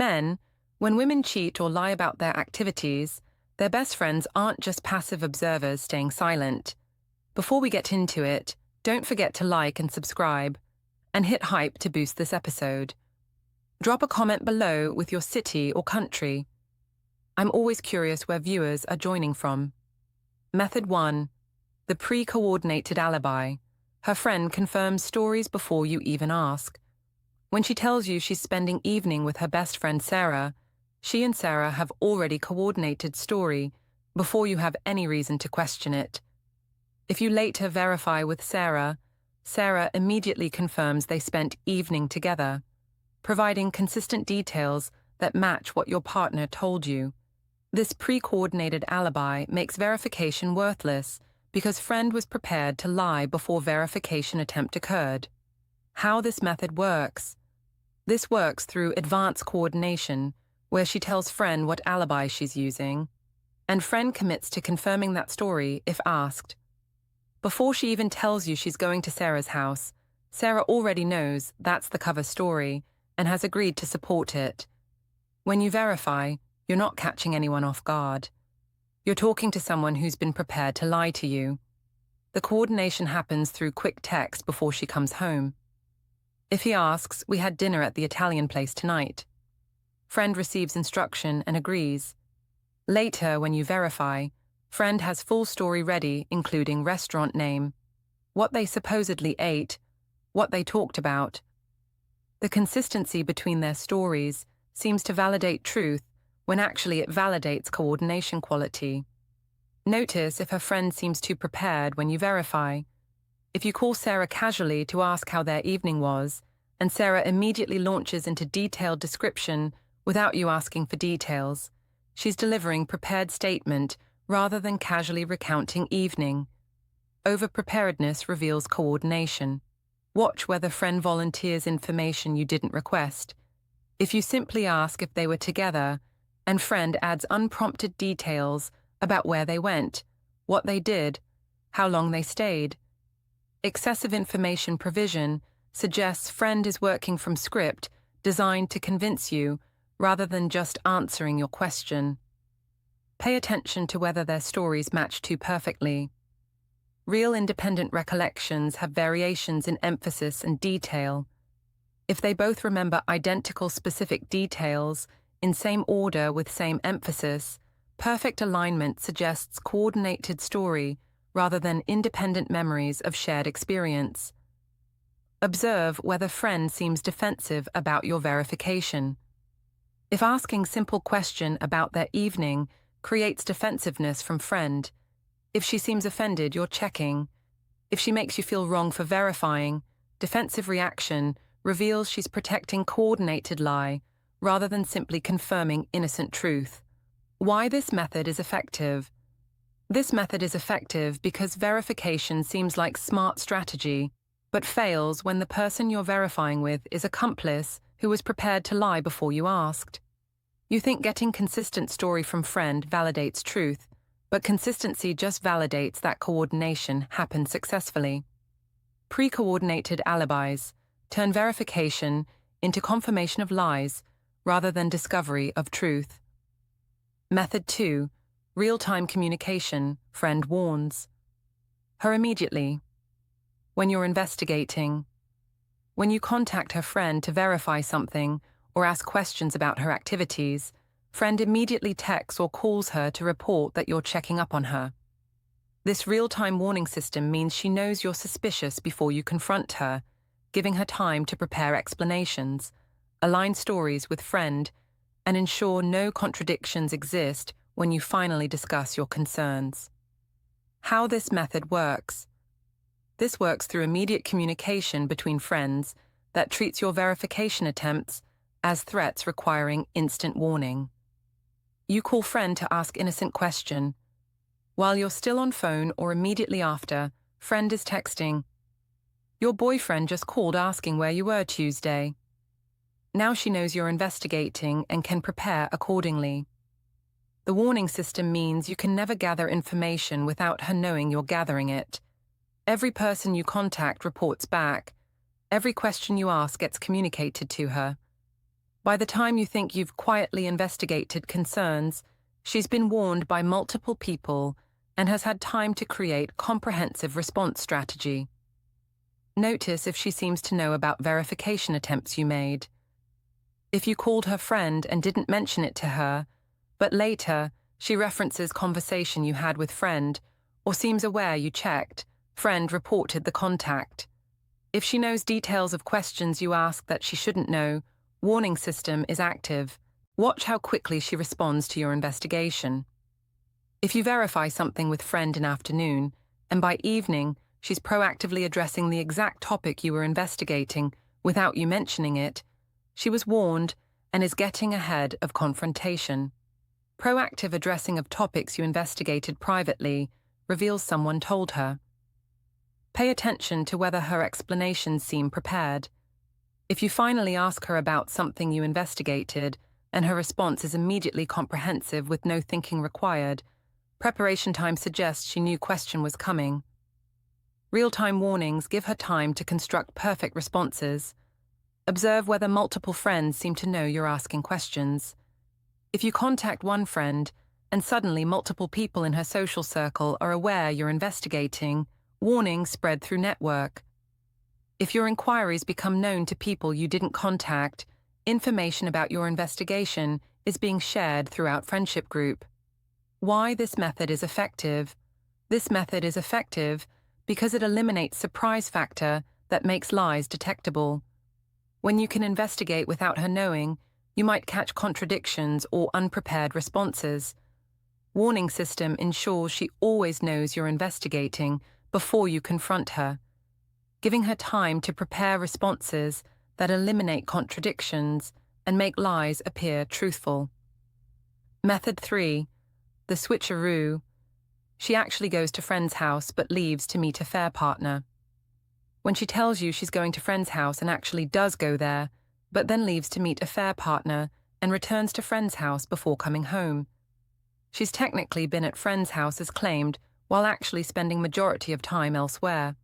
Men, when women cheat or lie about their activities, their best friends aren't just passive observers staying silent. Before we get into it, don't forget to like and subscribe, and hit hype to boost this episode. Drop a comment below with your city or country. I'm always curious where viewers are joining from. Method 1. The pre-coordinated alibi. Her friend confirms stories before you even ask. When she tells you she's spending evening with her best friend Sarah, she and Sarah have already coordinated story before you have any reason to question it. If you later verify with Sarah, Sarah immediately confirms they spent evening together, providing consistent details that match what your partner told you. This pre-coordinated alibi makes verification worthless because friend was prepared to lie before verification attempt occurred. How this method works. This works through advanced coordination, where she tells friend what alibi she's using, and friend commits to confirming that story if asked. Before she even tells you she's going to Sarah's house, Sarah already knows that's the cover story and has agreed to support it. When you verify, you're not catching anyone off guard. You're talking to someone who's been prepared to lie to you. The coordination happens through quick text before she comes home. If he asks, "We had dinner at the Italian place tonight." Friend receives instruction and agrees. Later, when you verify, friend has full story ready, including restaurant name, what they supposedly ate, what they talked about. The consistency between their stories seems to validate truth when actually it validates coordination quality. Notice if her friend seems too prepared when you verify. If you call Sarah casually to ask how their evening was, and Sarah immediately launches into detailed description without you asking for details, she's delivering prepared statement rather than casually recounting evening. Over-preparedness reveals coordination. Watch whether friend volunteers information you didn't request. If you simply ask if they were together, and friend adds unprompted details about where they went, what they did, how long they stayed. Excessive information provision suggests friend is working from script designed to convince you rather than just answering your question. Pay attention to whether their stories match too perfectly. Real independent recollections have variations in emphasis and detail. If they both remember identical specific details in same order with same emphasis, perfect alignment suggests coordinated story rather than independent memories of shared experience. Observe whether friend seems defensive about your verification. If asking simple question about their evening creates defensiveness from friend, if she seems offended, you're checking. If she makes you feel wrong for verifying, defensive reaction reveals she's protecting coordinated lie rather than simply confirming innocent truth. Why this method is effective? This method is effective because verification seems like smart strategy, but fails when the person you're verifying with is accomplice who was prepared to lie before you asked. You think getting consistent story from friend validates truth, but consistency just validates that coordination happened successfully. Pre-coordinated alibis turn verification into confirmation of lies rather than discovery of truth. Method 2. Real-time communication, friend warns. Her immediately. When you're investigating. When you contact her friend to verify something or ask questions about her activities, friend immediately texts or calls her to report that you're checking up on her. This real-time warning system means she knows you're suspicious before you confront her, giving her time to prepare explanations, align stories with friend, and ensure no contradictions exist when you finally discuss your concerns. How this method works. This works through immediate communication between friends that treats your verification attempts as threats requiring instant warning. You call friend to ask innocent question. While you're still on phone or immediately after, friend is texting, "Your boyfriend just called asking where you were Tuesday." Now she knows you're investigating and can prepare accordingly. The warning system means you can never gather information without her knowing you're gathering it. Every person you contact reports back. Every question you ask gets communicated to her. By the time you think you've quietly investigated concerns, she's been warned by multiple people and has had time to create comprehensive response strategy. Notice if she seems to know about verification attempts you made. If you called her friend and didn't mention it to her, but later she references conversation you had with friend or seems aware you checked, friend reported the contact. If she knows details of questions you ask that she shouldn't know, warning system is active. Watch how quickly she responds to your investigation. If you verify something with friend in afternoon, and by evening she's proactively addressing the exact topic you were investigating without you mentioning it, she was warned and is getting ahead of confrontation. Proactive addressing of topics you investigated privately reveals someone told her. Pay attention to whether her explanations seem prepared. If you finally ask her about something you investigated and her response is immediately comprehensive with no thinking required, preparation time suggests she knew question was coming. Real-time warnings give her time to construct perfect responses. Observe whether multiple friends seem to know you're asking questions. If you contact one friend and suddenly multiple people in her social circle are aware you're investigating, warnings spread through network. If your inquiries become known to people you didn't contact, information about your investigation is being shared throughout friendship group. Why this method is effective? This method is effective because it eliminates surprise factor that makes lies detectable. When you can investigate without her knowing, you might catch contradictions or unprepared responses. Warning system ensures she always knows you're investigating before you confront her, giving her time to prepare responses that eliminate contradictions and make lies appear truthful. Method 3. The switcheroo. She actually goes to friend's house but leaves to meet a fair partner. When she tells you she's going to friend's house and actually does go there, but then leaves to meet a fair partner and returns to friend's house before coming home. She's technically been at friend's house as claimed, while actually spending majority of time elsewhere.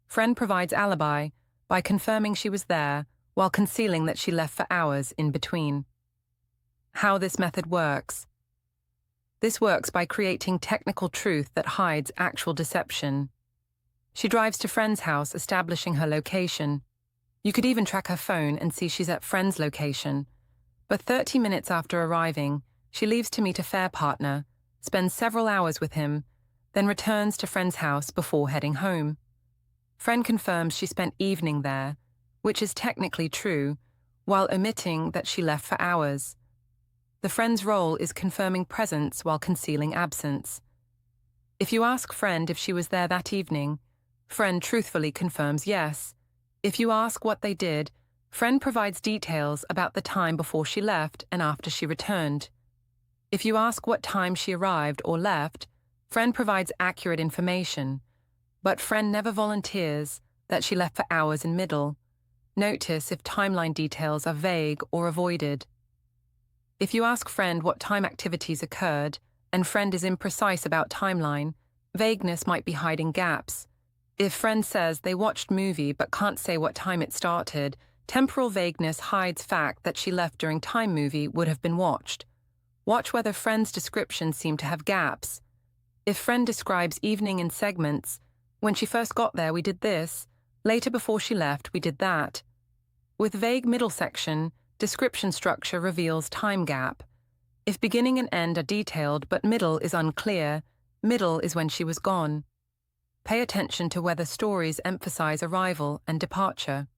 Friend provides alibi by confirming she was there while concealing that she left for hours in between. How this method works. This works by creating technical truth that hides actual deception. She drives to friend's house, establishing her location. You could even track her phone and see she's at friend's location. But 30 minutes after arriving, she leaves to meet a fair partner, spends several hours with him, then returns to friend's house before heading home. Friend confirms she spent evening there, which is technically true, while omitting that she left for hours. The friend's role is confirming presence while concealing absence. If you ask friend if she was there that evening, friend truthfully confirms yes. If you ask what they did, friend provides details about the time before she left and after she returned. If you ask what time she arrived or left, friend provides accurate information, but friend never volunteers that she left for hours in middle. Notice if timeline details are vague or avoided. If you ask friend what time activities occurred, and friend is imprecise about timeline, vagueness might be hiding gaps. If friend says they watched movie but can't say what time it started, temporal vagueness hides fact that she left during time movie would have been watched. Watch whether friend's descriptions seem to have gaps. If friend describes evening in segments, when she first got there we did this, later before she left we did that. With vague middle section, description structure reveals time gap. If beginning and end are detailed but middle is unclear, middle is when she was gone. Pay attention to whether stories emphasize arrival and departure.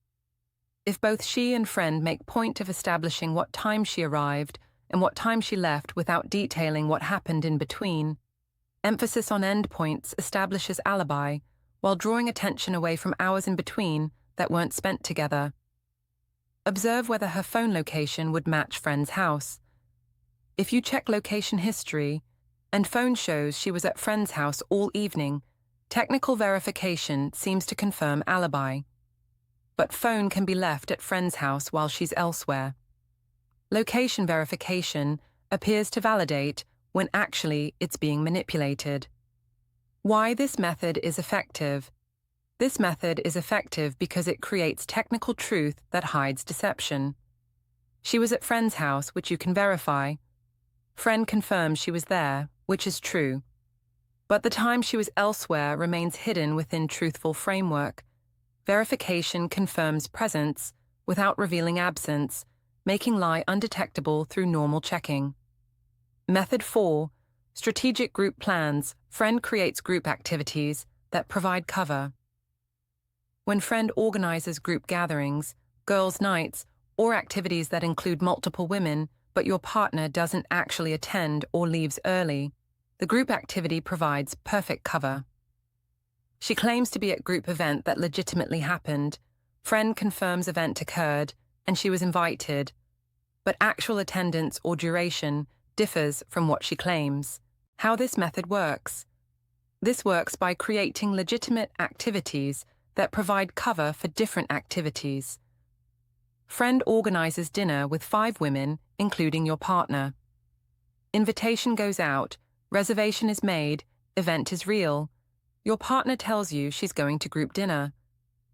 If both she and friend make point of establishing what time she arrived and what time she left without detailing what happened in between, emphasis on end points establishes alibi while drawing attention away from hours in between that weren't spent together. Observe whether her phone location would match friend's house. If you check location history and phone shows she was at friend's house all evening, technical verification seems to confirm alibi. But phone can be left at friend's house while she's elsewhere. Location verification appears to validate when actually it's being manipulated. Why this method is effective? This method is effective because it creates technical truth that hides deception. She was at friend's house, which you can verify. Friend confirms she was there, which is true. But the time she was elsewhere remains hidden within truthful framework. Verification confirms presence without revealing absence, making lie undetectable through normal checking. Method 4. Strategic group plans. Friend creates group activities that provide cover. When friend organizes group gatherings, girls' nights, or activities that include multiple women, but your partner doesn't actually attend or leaves early, the group activity provides perfect cover. She claims to be at group event that legitimately happened. Friend confirms event occurred, and she was invited. But actual attendance or duration differs from what she claims. How this method works. This works by creating legitimate activities that provide cover for different activities. Friend organizes dinner with 5 women, including your partner. Invitation goes out, reservation is made, event is real. Your partner tells you she's going to group dinner,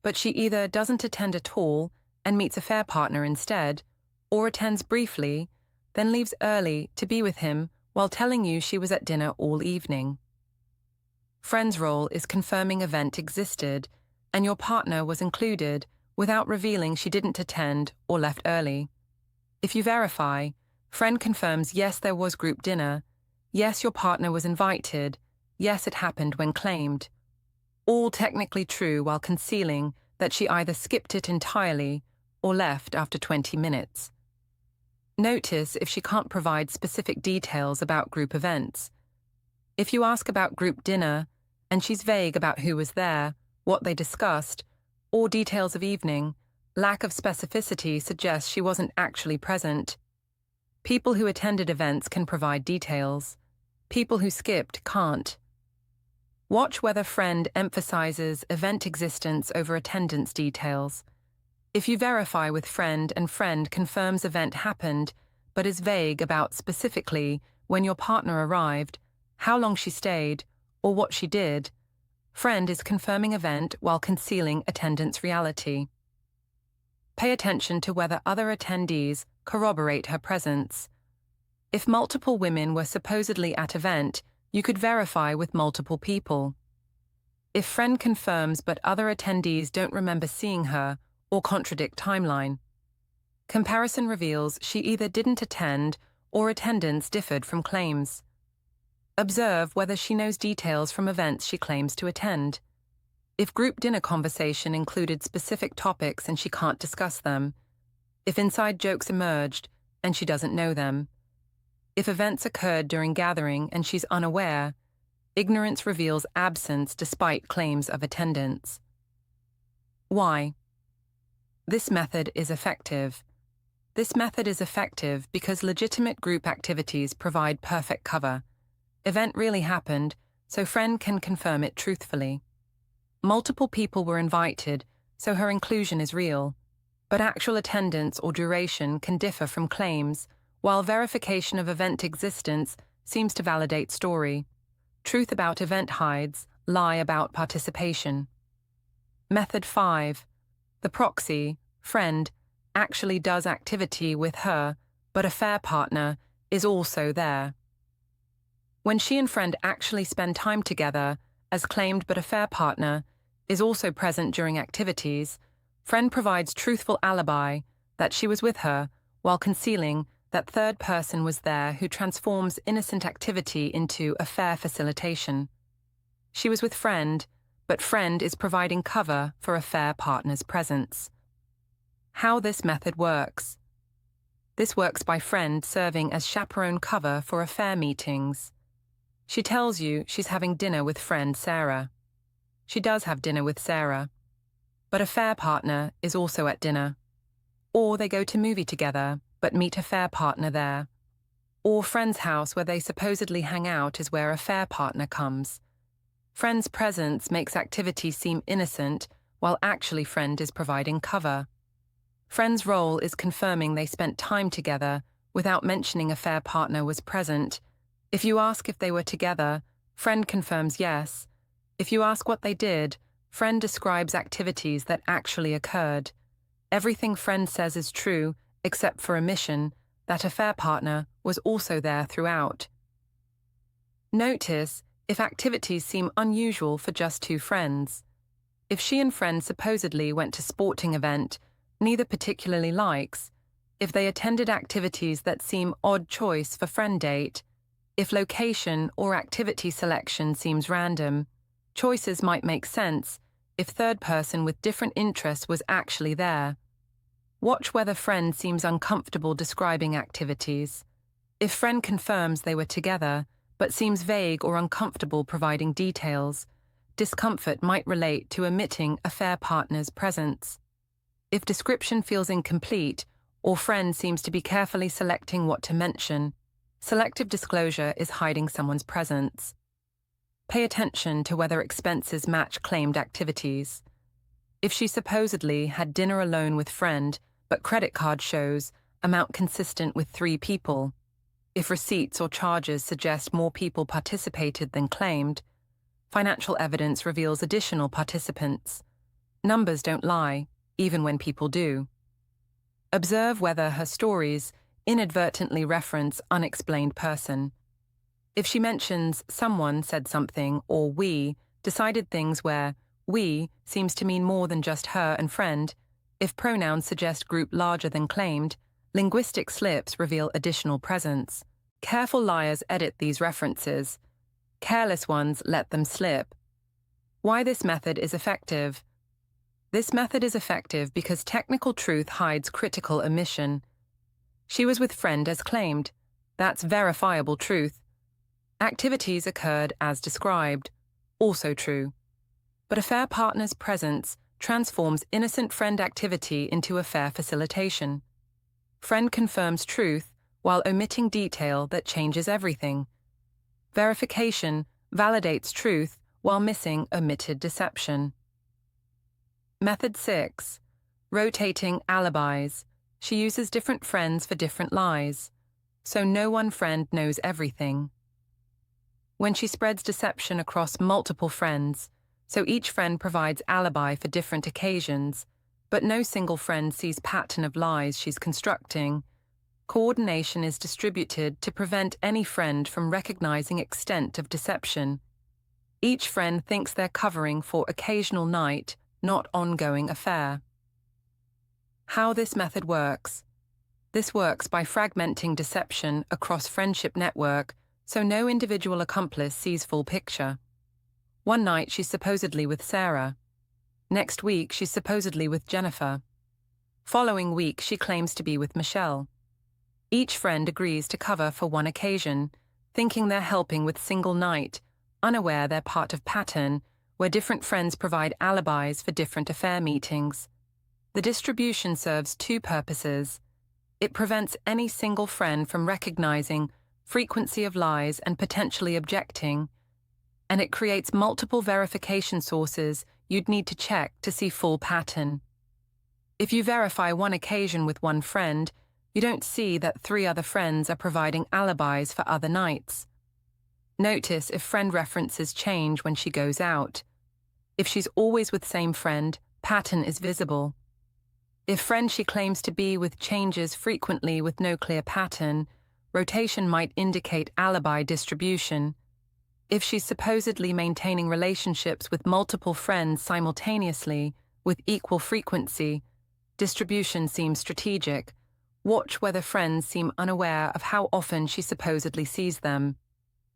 but she either doesn't attend at all and meets a fair partner instead, or attends briefly, then leaves early to be with him while telling you she was at dinner all evening. Friend's role is confirming event existed, and your partner was included without revealing she didn't attend or left early. If you verify, friend confirms yes, there was group dinner, yes, your partner was invited, yes, it happened when claimed. All technically true while concealing that she either skipped it entirely or left after 20 minutes. Notice if she can't provide specific details about group events. If you ask about group dinner and she's vague about who was there, what they discussed, or details of evening, lack of specificity suggests she wasn't actually present. People who attended events can provide details. People who skipped can't. Watch whether friend emphasizes event existence over attendance details. If you verify with friend and friend confirms event happened, but is vague about specifically when your partner arrived, how long she stayed, or what she did, friend is confirming event while concealing attendance reality. Pay attention to whether other attendees corroborate her presence. If multiple women were supposedly at event, you could verify with multiple people. If friend confirms but other attendees don't remember seeing her or contradict timeline, comparison reveals she either didn't attend or attendance differed from claims. Observe whether she knows details from events she claims to attend. If group dinner conversation included specific topics and she can't discuss them. If inside jokes emerged and she doesn't know them. If events occurred during gathering and she's unaware, ignorance reveals absence despite claims of attendance. Why? This method is effective. This method is effective because legitimate group activities provide perfect cover. Event really happened, so friend can confirm it truthfully. Multiple people were invited, so her inclusion is real. But actual attendance or duration can differ from claims, while verification of event existence seems to validate story. Truth about event hides, lie about participation. Method 5. The proxy, friend, actually does activity with her, but a fair partner is also there. When she and friend actually spend time together, as claimed but a fair partner is also present during activities, friend provides truthful alibi that she was with her while concealing that third person was there who transforms innocent activity into a fair facilitation. She was with friend, but friend is providing cover for a fair partner's presence. How this method works. This works by friend serving as chaperone cover for affair meetings. She tells you she's having dinner with friend Sarah. She does have dinner with Sarah, but a fair partner is also at dinner. Or they go to movie together, but meet a fair partner there. Or friend's house where they supposedly hang out is where a fair partner comes. Friend's presence makes activity seem innocent, while actually friend is providing cover. Friend's role is confirming they spent time together without mentioning a fair partner was present. If you ask if they were together, friend confirms yes. If you ask what they did, friend describes activities that actually occurred. Everything friend says is true, except for omission, that affair partner was also there throughout. Notice if activities seem unusual for just two friends. If she and friend supposedly went to sporting event neither particularly likes, if they attended activities that seem odd choice for friend date, if location or activity selection seems random, choices might make sense if third person with different interests was actually there. Watch whether friend seems uncomfortable describing activities. If friend confirms they were together, but seems vague or uncomfortable providing details, discomfort might relate to omitting affair partner's presence. If description feels incomplete, or friend seems to be carefully selecting what to mention, selective disclosure is hiding someone's presence. Pay attention to whether expenses match claimed activities. If she supposedly had dinner alone with friend, but credit card shows amount consistent with 3 people, if receipts or charges suggest more people participated than claimed, financial evidence reveals additional participants. Numbers don't lie, even when people do. Observe whether her stories inadvertently reference unexplained person. If she mentions someone said something or we decided things where we seems to mean more than just her and friend, if pronouns suggest group larger than claimed, linguistic slips reveal additional presence. Careful liars edit these references. Careless ones let them slip. Why this method is effective? This method is effective because technical truth hides critical omission. She was with friend as claimed. That's verifiable truth. Activities occurred as described. Also true. But affair partner's presence transforms innocent friend activity into affair facilitation. Friend confirms truth while omitting detail that changes everything. Verification validates truth while missing omitted deception. Method 6. Rotating alibis. She uses different friends for different lies, so no one friend knows everything. When she spreads deception across multiple friends, so each friend provides alibi for different occasions, but no single friend sees pattern of lies she's constructing, coordination is distributed to prevent any friend from recognizing extent of deception. Each friend thinks they're covering for occasional night, not ongoing affair. How this method works. This works by fragmenting deception across friendship network so no individual accomplice sees full picture. One night she's supposedly with Sarah. Next week she's supposedly with Jennifer. Following week she claims to be with Michelle. Each friend agrees to cover for one occasion, thinking they're helping with single night, unaware they're part of pattern, where different friends provide alibis for different affair meetings. The distribution serves 2 purposes. It prevents any single friend from recognizing frequency of lies and potentially objecting, and it creates multiple verification sources you'd need to check to see full pattern. If you verify one occasion with one friend, you don't see that 3 other friends are providing alibis for other nights. Notice if friend references change when she goes out. If she's always with same friend, pattern is visible. If friend she claims to be with changes frequently with no clear pattern, rotation might indicate alibi distribution. If she's supposedly maintaining relationships with multiple friends simultaneously, with equal frequency, distribution seems strategic. Watch whether friends seem unaware of how often she supposedly sees them.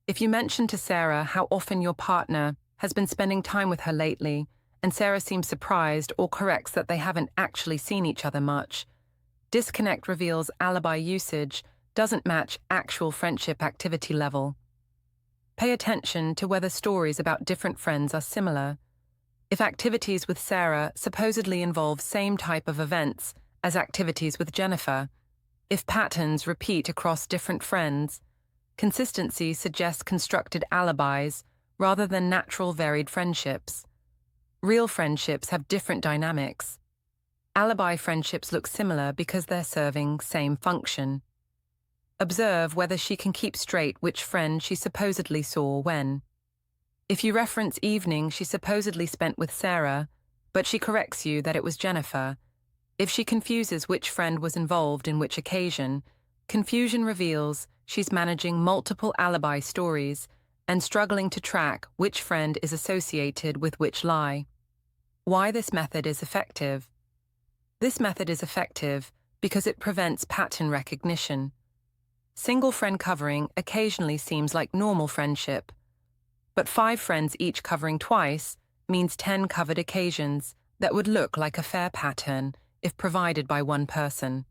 If you mention to Sarah how often your partner has been spending time with her lately, and Sarah seems surprised or corrects that they haven't actually seen each other much, disconnect reveals alibi usage doesn't match actual friendship activity level. Pay attention to whether stories about different friends are similar. If activities with Sarah supposedly involve same type of events as activities with Jennifer, if patterns repeat across different friends, consistency suggests constructed alibis rather than natural varied friendships. Real friendships have different dynamics. Alibi friendships look similar because they're serving same function. Observe whether she can keep straight which friend she supposedly saw when. If you reference evening she supposedly spent with Sarah, but she corrects you that it was Jennifer, If she confuses which friend was involved in which occasion, confusion reveals she's managing multiple alibi stories and struggling to track which friend is associated with which lie. Why this method is effective? This method is effective because it prevents pattern recognition. Single friend covering occasionally seems like normal friendship, but 5 friends each covering twice means 10 covered occasions that would look like a fair pattern if provided by one person.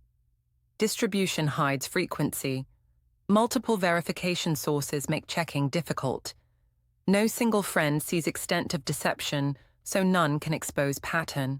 Distribution hides frequency. Multiple verification sources make checking difficult. No single friend sees extent of deception, so none can expose pattern.